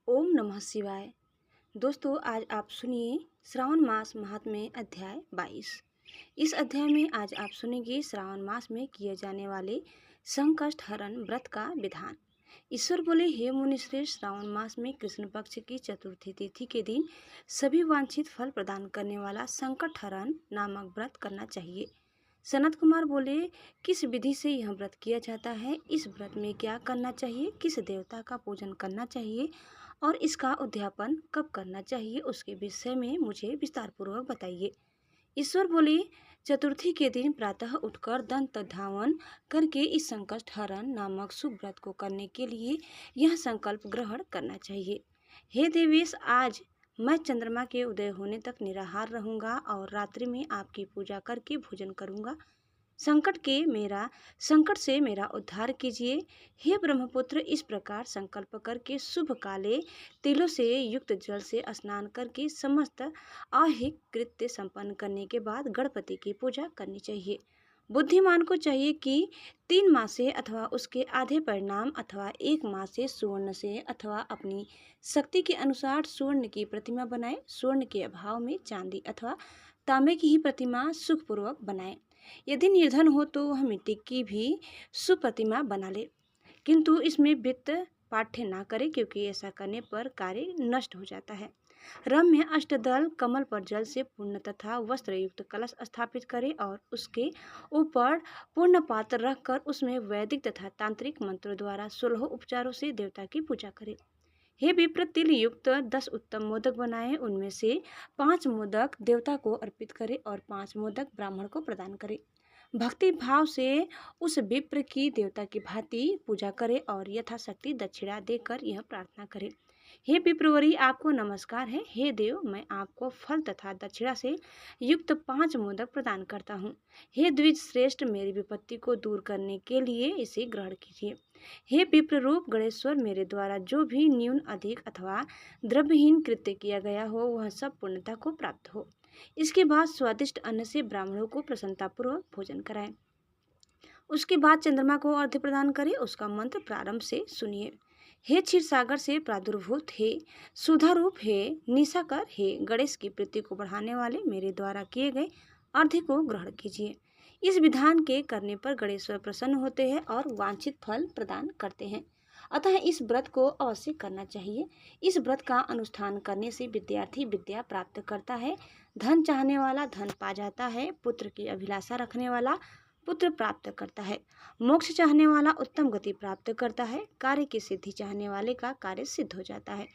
ओम नमः शिवाय। दोस्तों, आज आप सुनिए श्रावण मास महात्म्य अध्याय 22। इस अध्याय में आज आप सुनेंगे श्रावण मास में किए जाने वाले संकष्ट हरण व्रत का विधान। ईश्वर बोले, हे मुनिश्रेष्ठ, श्रावण मास में कृष्ण पक्ष की चतुर्थी तिथि के दिन सभी वांछित फल प्रदान करने वाला संकट हरण नामक व्रत करना चाहिए। सनत कुमार बोले, किस विधि से यह व्रत किया जाता है, इस व्रत में क्या करना चाहिए, किस देवता का पूजन करना चाहिए और इसका उद्यापन कब करना चाहिए, उसके विषय में मुझे विस्तार पूर्वक बताइए। ईश्वर बोले, चतुर्थी के दिन प्रातः उठकर दंत धावन करके इस संकष्ट हरण नामक शुभ व्रत को करने के लिए यह संकल्प ग्रहण करना चाहिए। हे देवेश, आज मैं चंद्रमा के उदय होने तक निराहार रहूंगा और रात्रि में आपकी पूजा करके भोजन करूंगा। संकट से मेरा उद्धार कीजिए। हे ब्रह्मपुत्र, इस प्रकार संकल्प करके शुभ काले तिलों से युक्त जल से स्नान करके समस्त आहिक कृत्य संपन्न करने के बाद गणपति की पूजा करनी चाहिए। बुद्धिमान को चाहिए कि 3 मास से अथवा उसके आधे परिणाम अथवा 1 मास से सुवर्ण से अथवा अपनी शक्ति के अनुसार स्वर्ण की प्रतिमा बनाए। स्वर्ण के अभाव में चांदी अथवा तांबे की ही प्रतिमा सुखपूर्वक बनाए। यदि निर्धन हो तो वह मिट्टी की भी सुप्रतिमा बना ले, किंतु इसमें वित्त पाठ्य ना करे, क्योंकि ऐसा करने पर कार्य नष्ट हो जाता है। रम्य अष्टदल कमल पर जल से पूर्ण तथा वस्त्र युक्त कलश स्थापित करे और उसके ऊपर पूर्ण पात्र रखकर उसमें वैदिक तथा तांत्रिक मंत्रों द्वारा 16 उपचारों से देवता की पूजा करे। हे विप्र, तिल युक्त 10 उत्तम मोदक बनाए, उनमें से 5 मोदक देवता को अर्पित करे और 5 मोदक ब्राह्मण को प्रदान करे। भक्ति भाव से उस विप्र की देवता की भांति पूजा करे और यथाशक्ति दक्षिणा देकर यह प्रार्थना करे, हे विप्रवरी, आपको नमस्कार है। हे देव, मैं आपको फल तथा दक्षिणा से युक्त 5 मोदक प्रदान करता हूँ। हे द्विज श्रेष्ठ, मेरी विपत्ति को दूर करने के लिए इसे ग्रहण कीजिए। हे विप्र रूप गणेश्वर, मेरे द्वारा जो भी न्यून अधिक अथवा द्रव्यहीन कृत्य किया गया हो वह सब पूर्णता को प्राप्त हो। इसके बाद स्वादिष्ट अन्न से ब्राह्मणों को प्रसन्नतापूर्वक भोजन कराएं। उसके बाद चंद्रमा को अर्घ्य प्रदान करें। उसका मंत्र प्रारंभ से सुनिए। हे क्षीर सागर से प्रादुर्भूत, हे सुधारूप, हे निशाकर, हे गणेश की प्रीति को बढ़ाने वाले, मेरे द्वारा किए गए अर्घ्य को ग्रहण कीजिए। इस विधान के करने पर गणेश्वर प्रसन्न होते हैं और वांछित फल प्रदान करते हैं। अतः इस व्रत को अवश्य करना चाहिए। इस व्रत का अनुष्ठान करने से विद्यार्थी विद्या प्राप्त करता है, धन चाहने वाला धन पा जाता है, पुत्र की अभिलाषा रखने वाला पुत्र प्राप्त करता है, मोक्ष चाहने वाला उत्तम गति प्राप्त करता है, कार्य की सिद्धि चाहने वाले का कार्य सिद्ध हो जाता है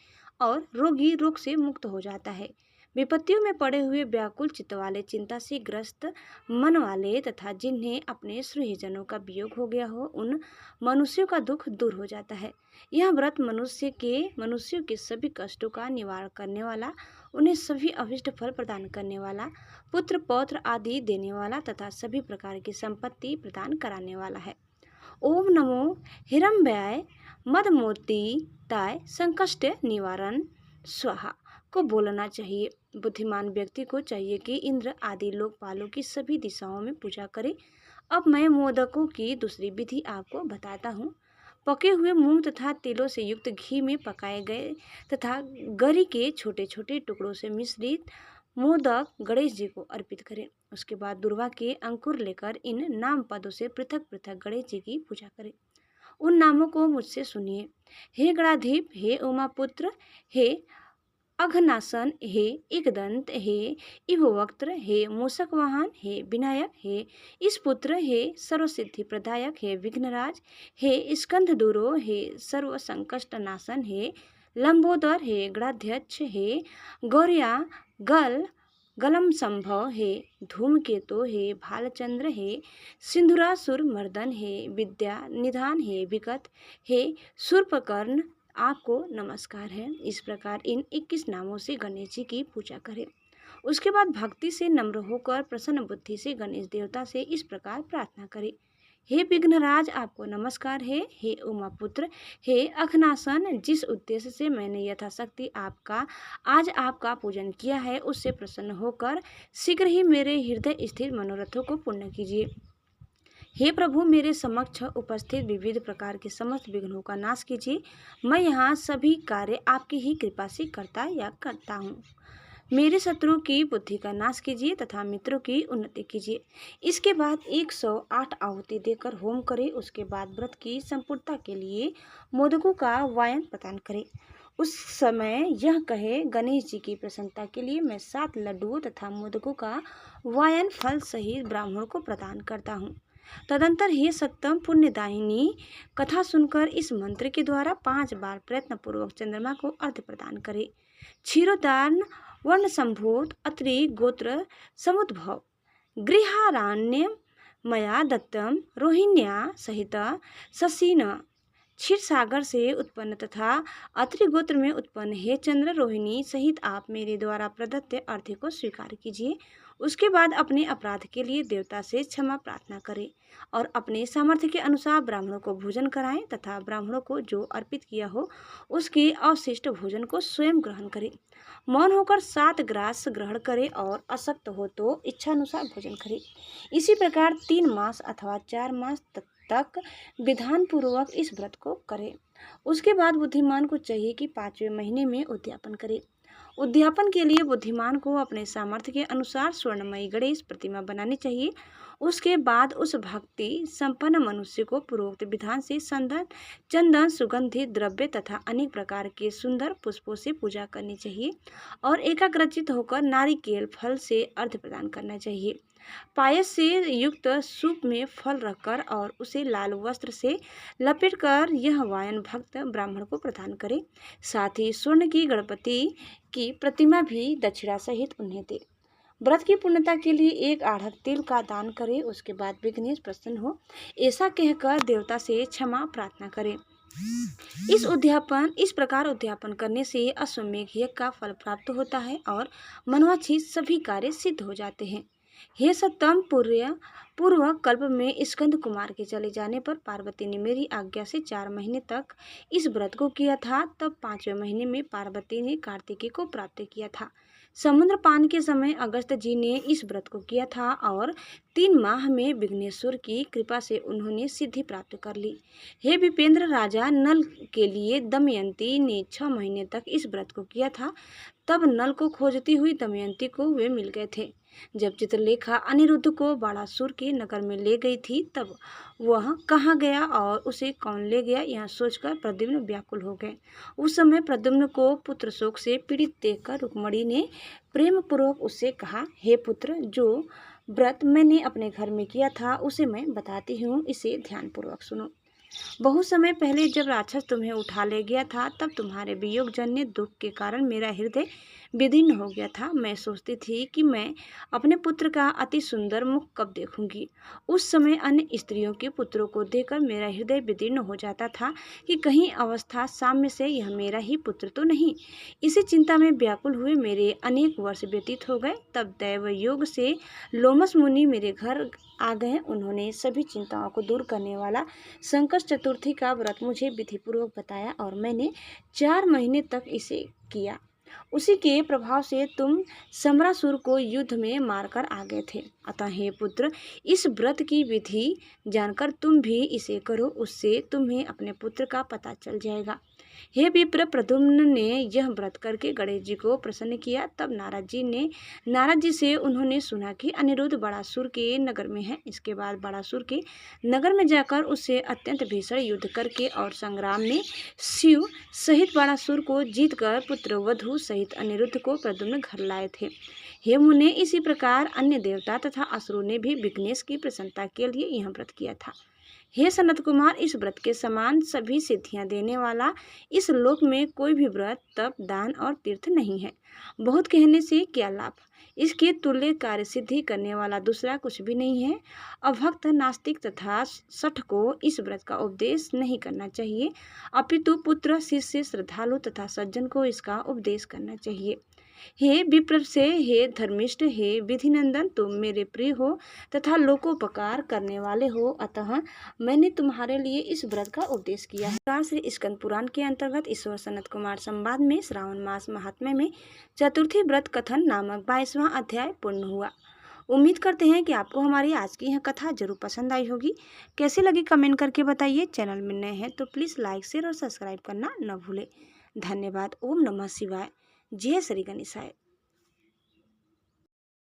और रोगी रोग से मुक्त हो जाता है। विपत्तियों में पड़े हुए व्याकुल चित्त वाले, चिंता से ग्रस्त मन वाले तथा जिन्हें अपने स्नेहीजनों का वियोग हो गया हो, उन मनुष्यों का दुख दूर हो जाता है। यह व्रत मनुष्यों के सभी कष्टों का निवारण करने वाला, उन्हें सभी अभिष्ट फल प्रदान करने वाला, पुत्र पौत्र आदि देने वाला तथा सभी प्रकार की संपत्ति प्रदान कराने वाला है। ओम नमो हिरण्मयाय मदमोदिताय संकष्ट निवारण स्वाहा को बोलना चाहिए। बुद्धिमान व्यक्ति को चाहिए कि इंद्र आदि लोकपालों की सभी दिशाओं में पूजा करे। अब मैं मोदकों की दूसरी विधि आपको बताता हूँ। पके हुए मूंग तथा तिलों से युक्त घी में पकाए गए तथा गरी के छोटे छोटे टुकड़ों से मिश्रित मोदक गणेश जी को अर्पित करें। उसके बाद दुर्वा के अंकुर लेकर इन नाम पदों से पृथक पृथक गणेश जी की पूजा करें। उन नामों को मुझसे सुनिए। हे गणाधीप, हे उमापुत्र, हे अघनासन, हे एकदंत, हे इववक्त्र, हे मूषक वाहन, हे विनायक, हे ईशपुत्र, हे सर्वसिद्धि प्रदायक, हे विघ्नराज, हे स्कंददूरो, हे सर्व संकष्ट नाशन, हे लंबोदर, हे गणाध्यक्ष, हे गौरिया गलम संभव, हे धूमकेतु, हे भालचंद्र, हे सिंधुरासुर मर्दन, हे विद्या निधान, हे विगत, हे शूर्पकर्ण, आपको नमस्कार है। इस प्रकार इन 21 नामों से गणेश जी की पूजा करें। उसके बाद भक्ति से नम्र होकर प्रसन्न बुद्धि से गणेश देवता से इस प्रकार प्रार्थना करें। हे विघ्नराज, आपको नमस्कार है। हे उमापुत्र, हे अघनासन, जिस उद्देश्य से मैंने यथाशक्ति आज आपका पूजन किया है, उससे प्रसन्न होकर शीघ्र ही मेरे हृदय स्थित मनोरथों को पूर्ण कीजिए। हे प्रभु, मेरे समक्ष उपस्थित विविध प्रकार के समस्त विघ्नों का नाश कीजिए। मैं यहाँ सभी कार्य आपकी ही कृपा से करता हूँ। मेरे शत्रुओं की बुद्धि का नाश कीजिए तथा मित्रों की उन्नति कीजिए। इसके बाद 108 आहुति देकर होम करें। उसके बाद व्रत की संपूर्णता के लिए मोदकों का वायन प्रदान करें। उस समय यह कहे, गणेश जी की प्रसन्नता के लिए मैं 7 लड्डुओं तथा मोदकों का वायन फल सहित ब्राह्मणों को प्रदान करता हूँ। तदंतर हे सत्तम पुण्यदायिनी, कथा सुनकर इस मंत्र के द्वारा 5 बार प्रयत्न पूर्वक चंद्रमा को अर्घ्य प्रदान करे। क्षीरोदान वर्ण संभूत अत्रि गोत्र समुद्भव गृहारण्य मया दत्तम रोहिण्या सहित शशीन क्षीर सागर से उत्पन्न तथा अत्रि गोत्र में उत्पन्न हे चंद्र रोहिणी सहित आप मेरे द्वारा प्रदत्त अर्घ्य को स्वीकार कीजिए। उसके बाद अपने अपराध के लिए देवता से क्षमा प्रार्थना करें और अपने सामर्थ्य के अनुसार ब्राह्मणों को भोजन कराएं तथा ब्राह्मणों को जो अर्पित किया हो उसके अवशिष्ट भोजन को स्वयं ग्रहण करें। मौन होकर 7 ग्रास ग्रहण करें और अशक्त हो तो इच्छानुसार भोजन करें। इसी प्रकार 3 मास अथवा 4 मास तक विधान पूर्वक इस व्रत को करें। उसके बाद बुद्धिमान को चाहिए कि 5वें महीने में उद्यापन करे। उद्यापन के लिए बुद्धिमान को अपने सामर्थ्य के अनुसार स्वर्णमयी गणेश प्रतिमा बनानी चाहिए। उसके बाद उस भक्ति संपन्न मनुष्य को पूर्वोक्त विधान से चंदन सुगंधित द्रव्य तथा अनेक प्रकार के सुंदर पुष्पों से पूजा करनी चाहिए और एकाग्रचित होकर नारिकेल फल से अर्घ्य प्रदान करना चाहिए। पायस से युक्त सूप में फल रखकर और उसे लाल वस्त्र से लपेटकर यह वायन भक्त ब्राह्मण को प्रदान करे। साथ ही स्वर्ण की गणपति की प्रतिमा भी दक्षिणा सहित उन्हें दे। व्रत की पूर्णता के लिए 1 आढ़त तिल का दान करें। उसके बाद विघ्नेश प्रसन्न हो ऐसा कहकर देवता से क्षमा प्रार्थना करें। इस प्रकार उद्यापन करने से अश्वमेघ यज्ञ का फल प्राप्त होता है और मनवांछित सभी कार्य सिद्ध हो जाते हैं। हे सत्तम, पूर्व कल्प में स्कंद कुमार के चले जाने पर पार्वती ने मेरी आज्ञा से 4 महीने तक इस व्रत को किया था। तब 5वें महीने में पार्वती ने कार्तिकेय को प्राप्त किया था। समुद्र पान के समय अगस्त जी ने इस व्रत को किया था और 3 माह में विघ्नेश्वर की कृपा से उन्होंने सिद्धि प्राप्त कर ली। हे विपेंद्र राजा, नल के लिए दमयंती ने 6 महीने तक इस व्रत को किया था। तब नल को खोजती हुई दमयंती को वे मिल गए थे। जब चित्रलेखा अनिरुद्ध को बाणासुर के नगर में ले गई थी तब वह कहाँ गया और उसे कौन ले गया, यह सोचकर प्रद्युम्न व्याकुल हो गए। उस समय प्रद्युम्न को पुत्र शोक से पीड़ित देखकर रुक्मणी ने प्रेम पूर्वक उससे कहा, हे पुत्र, जो व्रत मैंने अपने घर में किया था उसे मैं बताती हूँ, इसे ध्यानपूर्वक सुनो। बहुत समय पहले जब राक्षस तुम्हें उठा ले गया था तब तुम्हारे वियोग जन्य दुख के कारण मेरा हृदय विदीर्ण हो गया था। मैं सोचती थी कि मैं अपने पुत्र का अति सुंदर मुख कब देखूंगी। उस समय अन्य स्त्रियों के पुत्रों को देखकर मेरा हृदय विदीर्ण हो जाता था कि कहीं अवस्था साम्य से यह मेरा ही पुत्र तो नहीं। इसी चिंता में व्याकुल हुए मेरे अनेक वर्ष व्यतीत हो गए। तब दैव योग से लोमस मुनि मेरे घर आ गए। उन्होंने सभी चिंताओं को दूर करने वाला संकट चतुर्थी का व्रत मुझे विधिपूर्वक बताया और मैंने 4 महीने तक इसे किया। उसी के प्रभाव से तुम सम्रासुर को युद्ध में मारकर आ गए थे। अतः हे पुत्र, इस व्रत की विधि जानकर तुम भी इसे करो, उससे तुम्हें अपने पुत्र का पता चल जाएगा। हे विप्र, प्रद्युम्न ने यह व्रत करके गणेश जी को प्रसन्न किया। तब नारद जी से उन्होंने सुना कि अनिरुद्ध बाणासुर के नगर में है। इसके बाद बाणासुर के नगर में जाकर उससे अत्यंत भीषण युद्ध करके और संग्राम में शिव सहित बाणासुर को जीतकर पुत्र वधु सहित अनिरुद्ध को प्रद्युम्न घर लाए थे। हे मुने, इसी प्रकार अन्य देवता तथा असुरों ने भी विघ्नेश की प्रसन्नता के लिए यह व्रत किया था। हे सनत कुमार, इस व्रत के समान सभी सिद्धियां देने वाला इस लोक में कोई भी व्रत, तप, दान और तीर्थ नहीं है। बहुत कहने से क्या लाभ, इसके तुल्य कार्य सिद्धि करने वाला दूसरा कुछ भी नहीं है। अभक्त, नास्तिक तथा शठ को इस व्रत का उपदेश नहीं करना चाहिए, अपितु पुत्र, शिष्य, श्रद्धालु तथा सज्जन को इसका उपदेश करना चाहिए। हे विप्र से, हे धर्मिष्ठ, हे विधिनंदन, तुम मेरे प्रिय हो तथा लोकोपकार करने वाले हो, अतः मैंने तुम्हारे लिए इस व्रत का उपदेश किया है। श्री स्कंद पुराण के अंतर्गत ईश्वर सनत कुमार संवाद में श्रावण मास महात्म्य में चतुर्थी व्रत कथन नामक 22वां अध्याय पूर्ण हुआ। उम्मीद करते हैं कि आपको हमारी आज की यह कथा जरूर पसंद आई होगी। कैसी लगी कमेंट करके बताइए। चैनल में नए हैं तो प्लीज़ लाइक शेयर और सब्सक्राइब करना न भूलें। धन्यवाद। ओम नमः शिवाय। जय श्री गणेशाय।